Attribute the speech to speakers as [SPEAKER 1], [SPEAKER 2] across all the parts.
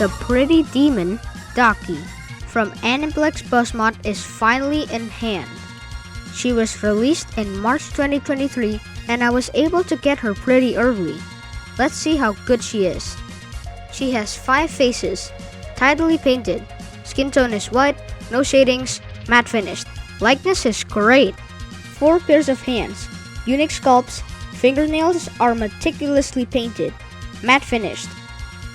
[SPEAKER 1] The pretty demon, DAKI, from Aniplex BUZZMOD is finally in hand. She was released in March 2023 and I was able to get her pretty early. Let's see how good she is. She has 5 faces, tidily painted, skin tone is white, no shadings, matte finished. Likeness is great. 4 pairs of hands, unique sculpts, fingernails are meticulously painted, matte finished.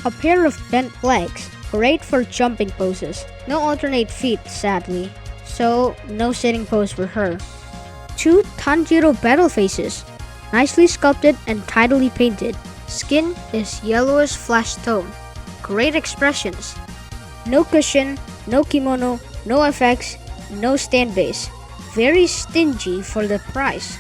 [SPEAKER 1] A pair of bent legs, great for jumping poses. No alternate feet sadly, so no sitting pose for her. 2 Tanjiro battle faces, nicely sculpted and tidily painted. Skin is yellowish flesh tone. Great expressions. No cushion, no kimono, no effects, no stand base. Very stingy for the price.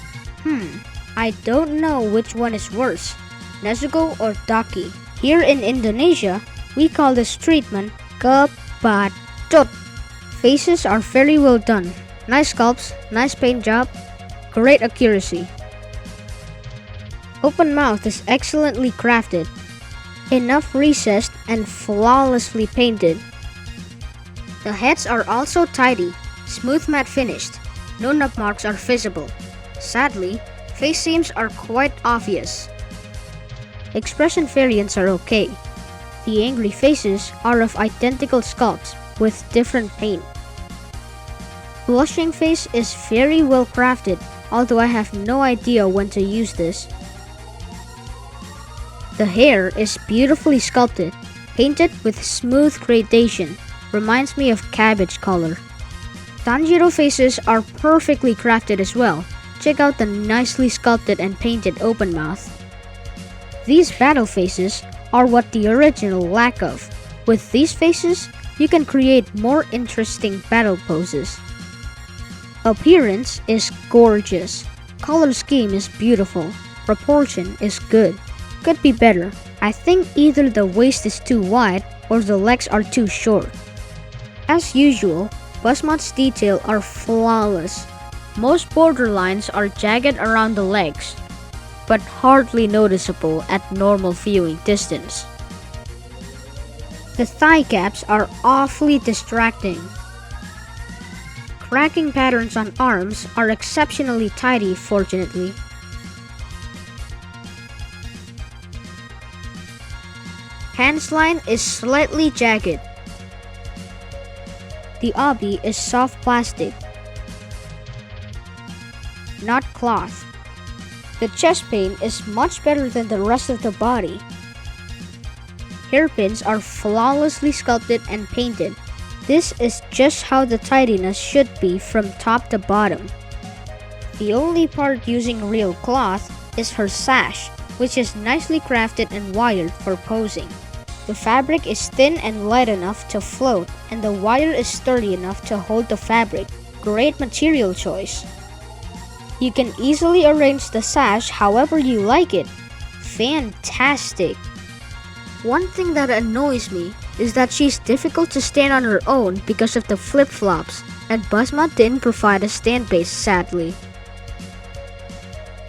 [SPEAKER 1] I don't know which one is worse, Nezuko or DAKI. Here in Indonesia, we call this treatment kebacut. Faces are very well done. Nice sculpts, nice paint job, great accuracy. Open mouth is excellently crafted. Enough recessed and flawlessly painted. The heads are also tidy, smooth matte finished. No nub marks are visible. Sadly, face seams are quite obvious. Expression variants are okay. The angry faces are of identical sculpts with different paint. Blushing face is very well crafted, although I have no idea when to use this. The hair is beautifully sculpted, painted with smooth gradation, reminds me of cabbage color. Tanjiro faces are perfectly crafted as well. Check out the nicely sculpted and painted open mouth. These battle faces are what the original lack of. With these faces, you can create more interesting battle poses. Appearance is gorgeous. Color scheme is beautiful. Proportion is good. Could be better. I think either the waist is too wide or the legs are too short. As usual, BUZZMOD's detail are flawless. Most border lines are jagged around the legs, but hardly noticeable at normal viewing distance. The thigh gaps are awfully distracting. Cracking patterns on arms are exceptionally tidy, fortunately. Hands line is slightly jagged. The obi is soft plastic, not cloth. The chest paint is much better than the rest of the body. Hairpins are flawlessly sculpted and painted. This is just how the tidiness should be from top to bottom. The only part using real cloth is her sash, which is nicely crafted and wired for posing. The fabric is thin and light enough to float, and the wire is sturdy enough to hold the fabric. Great material choice. You can easily arrange the sash however you like it. Fantastic! One thing that annoys me is that she's difficult to stand on her own because of the flip-flops, and BUZZMOD didn't provide a stand base sadly.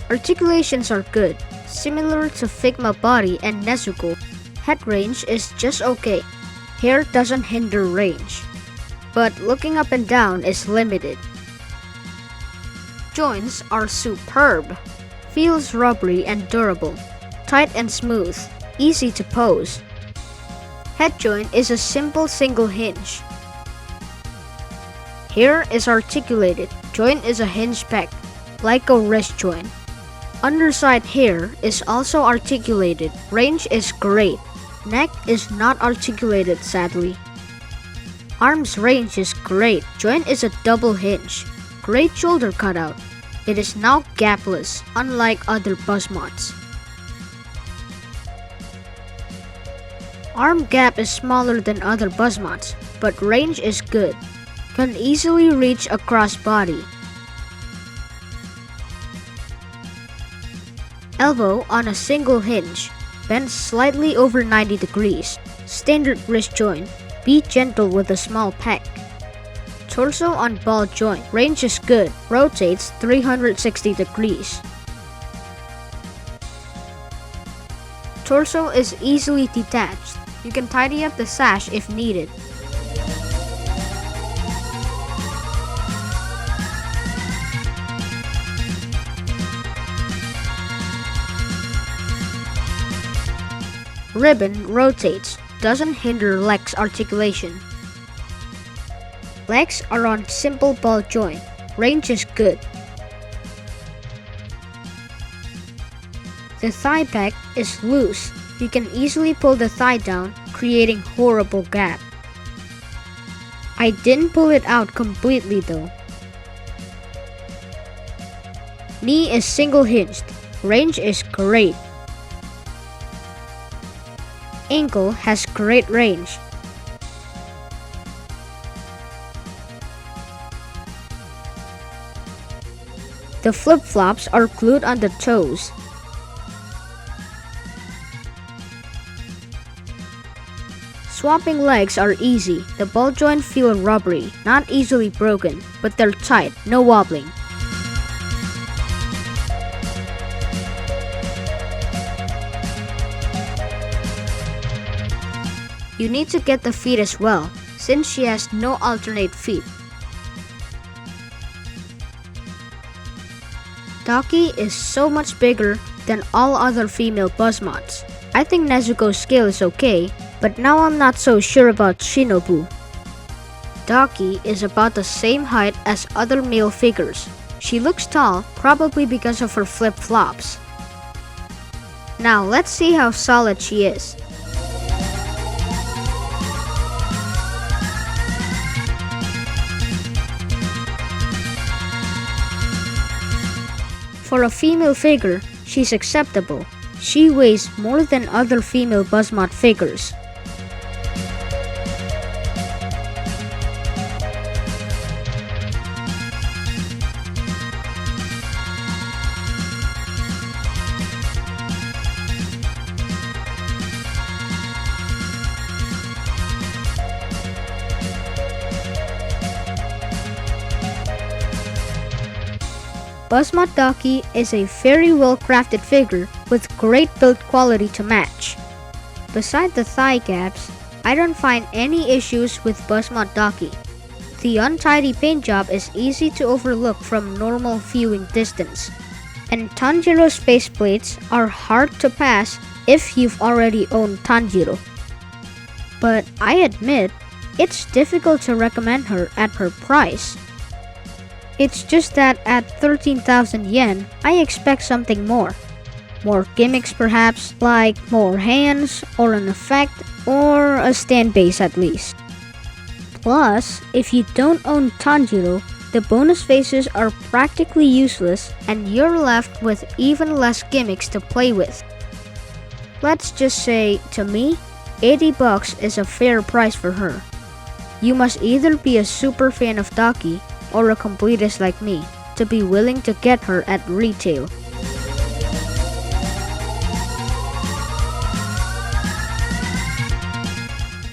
[SPEAKER 1] Articulations are good, similar to Figma body and Nezuko. Head range is just okay. Hair doesn't hinder range, but looking up and down is limited. Joints are superb. Feels rubbery and durable. Tight and smooth. Easy to pose. Head joint is a simple single hinge. Hair is articulated. Joint is a hinge pec, like a wrist joint. Underside hair is also articulated. Range is great. Neck is not articulated sadly. Arms range is great. Joint is a double hinge. Great shoulder cutout. It is now gapless, unlike other BUZZMODs. Arm gap is smaller than other BUZZMODs, but range is good. Can easily reach across body. Elbow on a single hinge. Bend slightly over 90 degrees. Standard wrist joint. Be gentle with a small pec. Torso on ball joint. Range is good. Rotates 360 degrees. Torso is easily detached. You can tidy up the sash if needed. Ribbon rotates, doesn't hinder leg's articulation. Legs are on simple ball joint. Range is good. The thigh peg is loose. You can easily pull the thigh down, creating horrible gap. I didn't pull it out completely though. Knee is single hinged. Range is great. Ankle has great range. The flip-flops are glued on the toes. Swapping legs are easy. The ball joints feel rubbery, not easily broken, but they're tight, no wobbling. You need to get the feet as well, since she has no alternate feet. Daki is so much bigger than all other female BUZZMODs. I think Nezuko's scale is okay, but now I'm not so sure about Shinobu. Daki is about the same height as other male figures. She looks tall, probably because of her flip-flops. Now let's see how solid she is. For a female figure, she's acceptable. She weighs more than other female BUZZMOD figures. BUZZMOD Daki is a very well crafted figure with great build quality to match. Beside the thigh gaps, I don't find any issues with BUZZMOD Daki. The untidy paint job is easy to overlook from normal viewing distance, and Tanjiro's faceplates are hard to pass if you've already owned Tanjiro. But I admit, it's difficult to recommend her at her price. It's just that at 13,000 yen, I expect something more. More gimmicks perhaps, like more hands, or an effect, or a stand base at least. Plus, if you don't own Tanjiro, the bonus faces are practically useless and you're left with even less gimmicks to play with. Let's just say, to me, 80 bucks is a fair price for her. You must either be a super fan of Daki or a completist like me to be willing to get her at retail.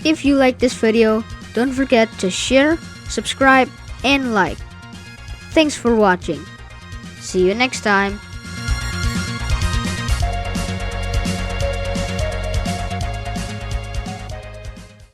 [SPEAKER 1] If you like this video, don't forget to share, subscribe, and like. Thanks for watching. See you next time.